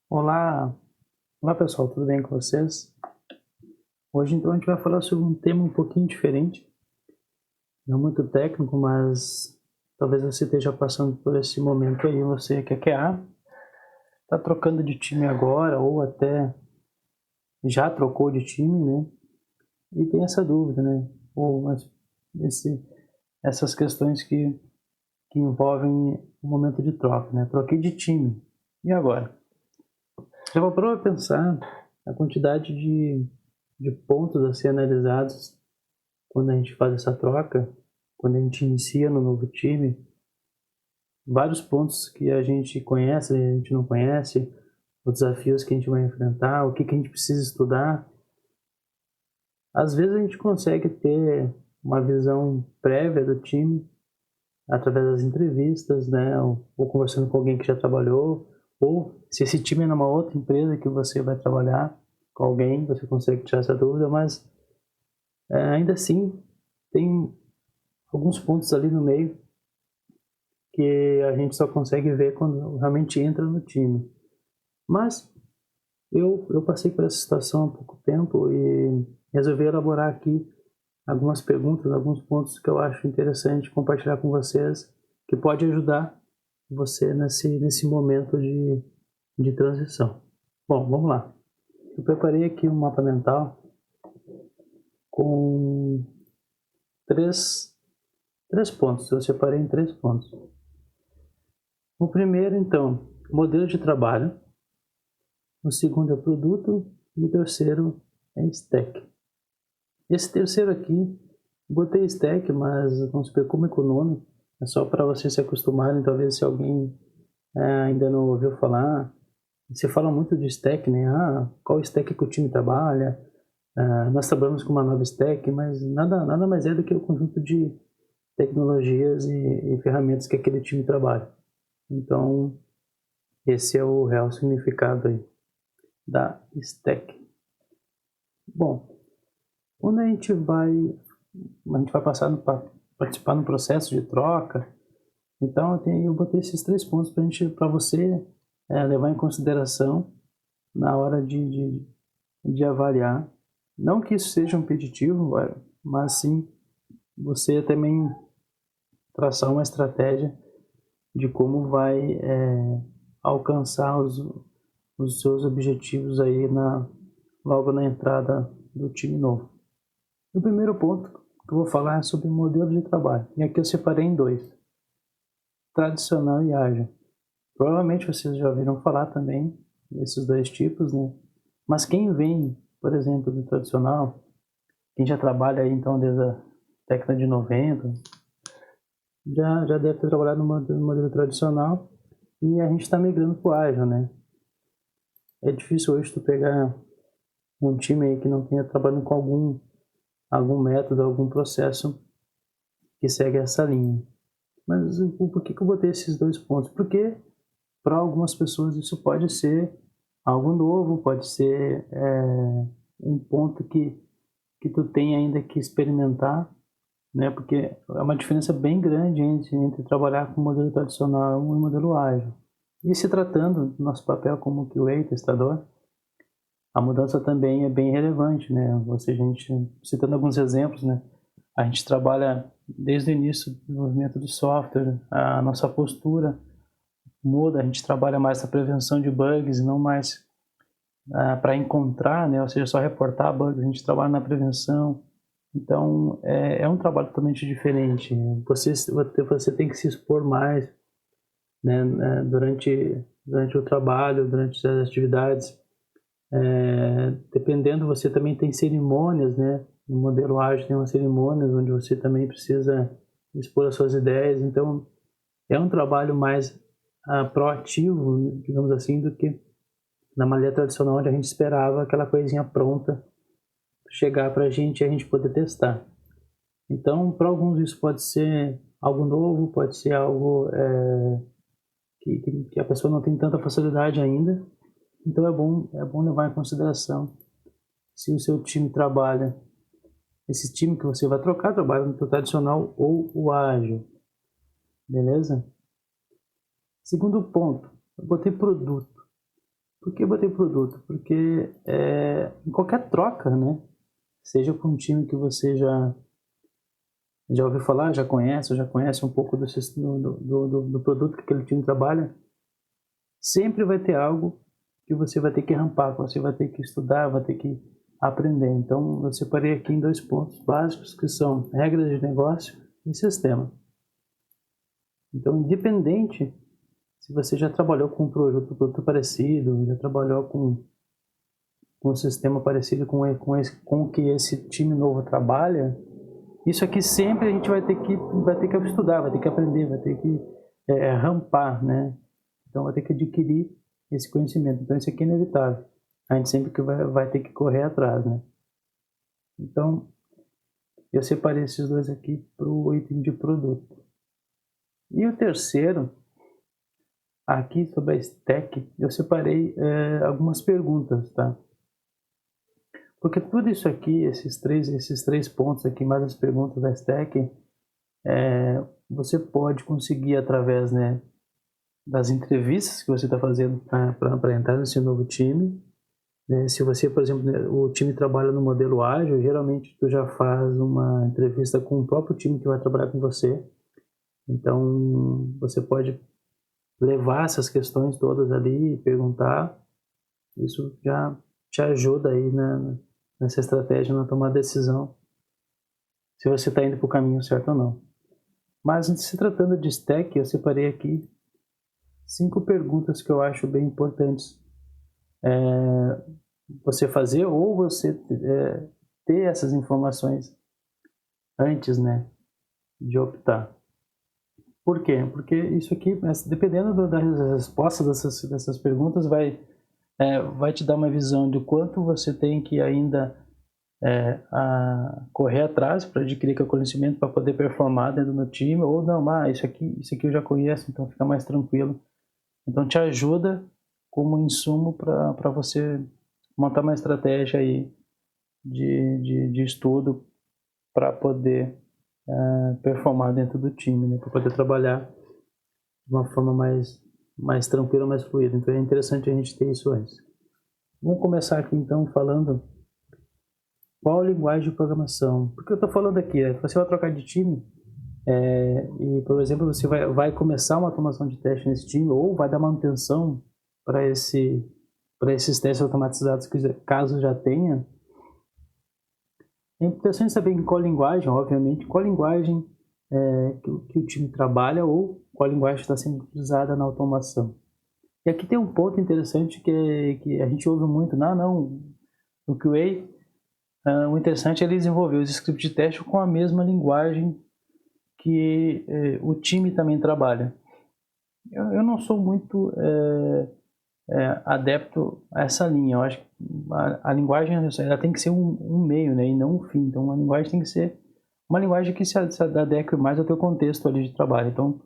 Olá, olá pessoal, tudo bem com vocês? Hoje então a gente vai falar sobre um tema um pouquinho diferente, não muito técnico, mas talvez você esteja passando por esse momento aí, você que é QA, está trocando de time agora ou até já trocou de time, né? E tem essa dúvida, né? Esse, essas questões que envolvem o momento de troca, né? Troquei de time, e agora? Já parou a pensar a quantidade de pontos a ser analisados quando a gente faz essa troca, quando a gente inicia no novo time, vários pontos que a gente conhece, a gente não conhece, os desafios que a gente vai enfrentar, o que a gente precisa estudar. Às vezes a gente consegue ter uma visão prévia do time através das entrevistas, né, ou conversando com alguém que já trabalhou, ou se esse time é numa outra empresa que você vai trabalhar com alguém, você consegue tirar essa dúvida, mas ainda assim tem alguns pontos ali no meio que a gente só consegue ver quando realmente entra no time. Mas eu passei por essa situação há pouco tempo e resolvi elaborar aqui algumas perguntas, alguns pontos que eu acho interessante compartilhar com vocês, que pode ajudar você nesse momento de transição. Bom, vamos lá. Eu preparei aqui um mapa mental com três pontos. Eu separei em 3 pontos. O primeiro, então, modelo de trabalho. O segundo é produto e o terceiro é stack. Esse terceiro aqui, botei stack, mas não se preocupe com o nome, é só para vocês se acostumarem, talvez se alguém ainda não ouviu falar. Se fala muito de stack, né? Qual stack que o time trabalha? Nós trabalhamos com uma nova stack, mas nada mais é do que o conjunto de tecnologias e ferramentas que aquele time trabalha. Então, esse é o real significado aí da stack. Bom, quando a gente vai participar no processo de troca, então eu botei esses 3 pontos para você levar em consideração na hora de avaliar. Não que isso seja um impeditivo, mas sim você também traçar uma estratégia de como vai alcançar os seus objetivos aí logo na entrada do time novo. O primeiro ponto que eu vou falar é sobre modelo de trabalho. E aqui eu separei em 2. Tradicional e ágil. Provavelmente vocês já ouviram falar também desses 2 tipos, né? Mas quem vem, por exemplo, do tradicional, quem já trabalha aí então desde a década de 90, já deve ter trabalhado no modelo tradicional e a gente está migrando para o ágil, né? É difícil hoje tu pegar um time aí que não tenha trabalhando com algum método, algum processo que segue essa linha. Mas por que eu botei esses 2 pontos? Porque para algumas pessoas isso pode ser algo novo, pode ser um ponto que tu tem ainda que experimentar, né? Porque é uma diferença bem grande entre trabalhar com modelo tradicional e modelo ágil. E se tratando do nosso papel como QA, testador, a mudança também é bem relevante, né? Ou seja, a gente, citando alguns exemplos, né? A gente trabalha desde o início do desenvolvimento do software, a nossa postura muda, a gente trabalha mais a prevenção de bugs, não mais para encontrar, né? Ou seja, só reportar bugs, a gente trabalha na prevenção. Então, é um trabalho totalmente diferente. Você tem que se expor mais, né? Durante o trabalho, durante as atividades. Dependendo, você também tem cerimônias, né? No modelo ágil tem umas cerimônias onde você também precisa expor as suas ideias. Então, é um trabalho mais proativo, digamos assim, do que na maneira tradicional onde a gente esperava aquela coisinha pronta chegar para a gente poder testar. Então, para alguns isso pode ser algo novo, pode ser algo que a pessoa não tem tanta facilidade ainda. Então, é bom levar em consideração se o seu time trabalha, esse time que você vai trocar trabalha no tradicional ou o ágil, beleza? Segundo ponto, eu botei produto. Por que eu botei produto? Porque em qualquer troca, né? Seja com um time que você já ouviu falar, já conhece, ou já conhece um pouco do produto que aquele time trabalha, sempre vai ter algo que você vai ter que rampar, que você vai ter que estudar, vai ter que aprender. Então, eu separei aqui em 2 pontos básicos, que são regras de negócio e sistema. Então, independente se você já trabalhou com um produto parecido, já trabalhou com um sistema parecido com o que esse time novo trabalha, isso aqui sempre a gente vai ter que estudar, vai ter que aprender, vai ter que rampar, né? Então vai ter que adquirir esse conhecimento. Então isso aqui é inevitável. A gente sempre que vai ter que correr atrás, né? Então eu separei esses dois aqui para o item de produto. E o terceiro, aqui sobre a stack, eu separei algumas perguntas, tá? Porque tudo isso aqui, esses três pontos aqui, mais as perguntas da stack, você pode conseguir através, né, das entrevistas que você está fazendo para entrar nesse novo time. Né? Se você, por exemplo, né, o time trabalha no modelo ágil, geralmente tu já faz uma entrevista com o próprio time que vai trabalhar com você. Então, você pode levar essas questões todas ali e perguntar. Isso já te ajuda aí, né, nessa estratégia, na tomar decisão se você está indo para o caminho certo ou não. Mas, se tratando de stack, eu separei aqui 5 perguntas que eu acho bem importantes você fazer, ou você ter essas informações antes, né, de optar. Por quê? Porque isso aqui, dependendo da resposta dessas perguntas, vai te dar uma visão de quanto você tem que ainda correr atrás para adquirir conhecimento para poder performar dentro do time, ou não, isso aqui eu já conheço, então fica mais tranquilo. Então te ajuda como insumo para você montar uma estratégia aí de estudo para poder performar dentro do time, né? Para poder trabalhar de uma forma mais tranquila, mais fluida. Então é interessante a gente ter isso antes. Vamos começar aqui então falando qual linguagem de programação. Porque eu estou falando aqui, você vai trocar de time e, por exemplo, você vai começar uma automação de teste nesse time ou vai dar manutenção para esses testes automatizados, caso já tenha. É interessante saber em qual linguagem, obviamente, qual linguagem que o time trabalha ou qual linguagem está sendo utilizada na automação. E aqui tem um ponto interessante que a gente ouve muito, no QA, o interessante é ele desenvolver os scripts de teste com a mesma linguagem que o time também trabalha. Eu não sou muito adepto a essa linha. Eu acho que a linguagem ela tem que ser um meio, né, e não um fim. Então a linguagem tem que ser uma linguagem que se adeque mais ao teu contexto ali de trabalho. Então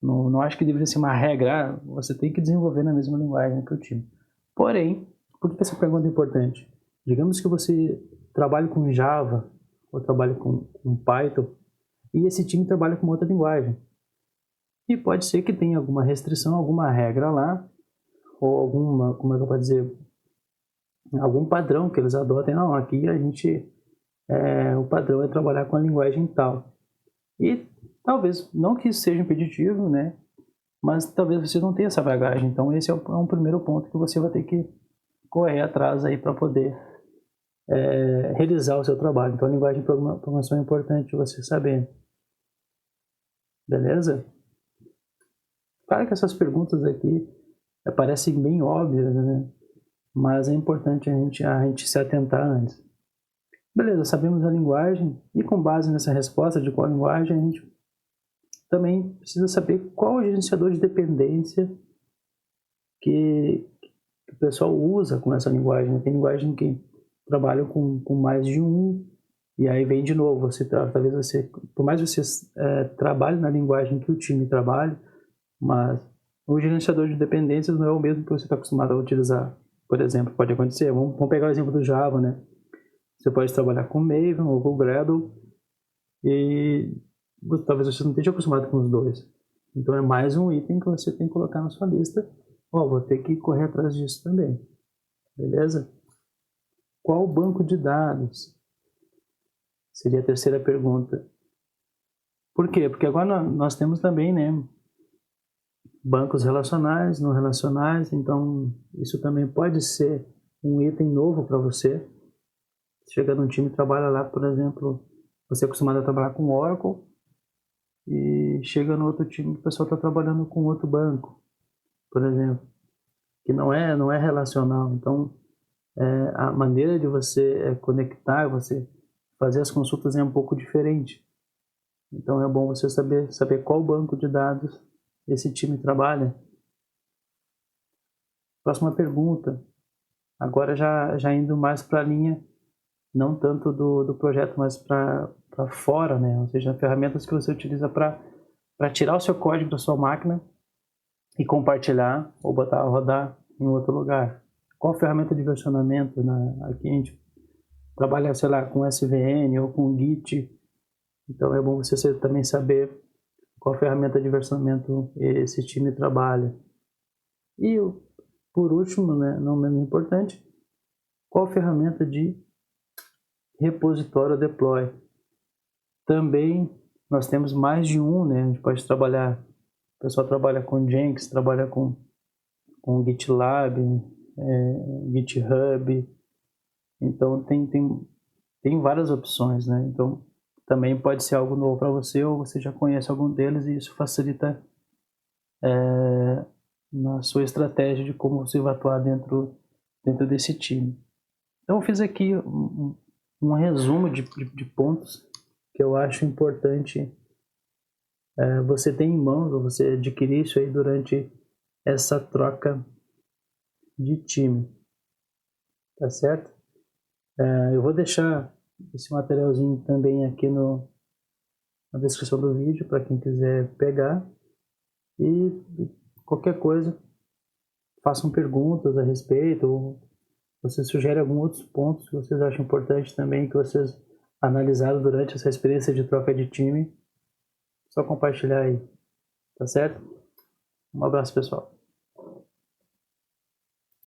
não acho que deveria ser uma regra, você tem que desenvolver na mesma linguagem que o time. Porém, por que essa pergunta é importante? Digamos que você trabalhe com Java ou trabalhe com Python e esse time trabalha com outra linguagem. E pode ser que tenha alguma restrição, alguma regra lá, ou alguma, como é que eu posso dizer, algum padrão que eles adotem. Não, aqui a gente, o padrão é trabalhar com a linguagem tal. E talvez, não que isso seja impeditivo, né? Mas talvez você não tenha essa bagagem. Então esse é um primeiro ponto que você vai ter que correr atrás aí para poder realizar o seu trabalho. Então a linguagem de programação é importante você saber. Beleza? Claro que essas perguntas aqui parecem bem óbvias, né? Mas é importante a gente se atentar antes. Beleza, sabemos a linguagem e com base nessa resposta de qual linguagem, a gente também precisa saber qual o gerenciador de dependência que o pessoal usa com essa linguagem. Tem linguagem que trabalha com mais de um, e aí vem de novo, talvez você, por mais que você trabalhe na linguagem que o time trabalha, mas o gerenciador de dependências não é o mesmo que você está acostumado a utilizar. Por exemplo, pode acontecer, vamos pegar o exemplo do Java, né? Você pode trabalhar com Maven ou com Gradle e talvez você não esteja acostumado com os dois. Então é mais um item que você tem que colocar na sua lista, Vou ter que correr atrás disso também, beleza? Qual banco de dados? Seria a terceira pergunta. Por quê? Porque agora nós temos também, né, bancos relacionais, não relacionais, então isso também pode ser um item novo para você. Chega num time e trabalha lá, por exemplo, você é acostumado a trabalhar com Oracle e chega no outro time e o pessoal está trabalhando com outro banco, por exemplo, que não é relacional. Então, a maneira de você conectar, você fazer as consultas é um pouco diferente. Então é bom você saber qual banco de dados esse time trabalha. Próxima pergunta. Agora já indo mais para a linha, não tanto do projeto, mas para fora, né? Ou seja, ferramentas que você utiliza para tirar o seu código da sua máquina e compartilhar ou botar a rodar em outro lugar. Qual ferramenta de versionamento? Aqui a gente trabalha, sei lá, com SVN ou com Git. Então é bom você também saber qual ferramenta de versionamento esse time trabalha. E por último, né, não menos importante, qual ferramenta de repositório deploy? Também nós temos mais de um, né? A gente pode trabalhar, o pessoal trabalha com Jenkins, trabalha com GitLab, GitHub, então tem várias opções, né? Então também pode ser algo novo para você ou você já conhece algum deles e isso facilita na sua estratégia de como você vai atuar dentro desse time. Então eu fiz aqui um resumo de pontos que eu acho importante você ter em mãos, ou você adquirir isso aí durante essa troca de time, tá certo? Eu vou deixar esse materialzinho também aqui na descrição do vídeo para quem quiser pegar e qualquer coisa façam perguntas a respeito ou você sugere alguns outros pontos que vocês acham importantes também que vocês analisaram durante essa experiência de troca de time, só compartilhar aí, tá certo? Um abraço, pessoal.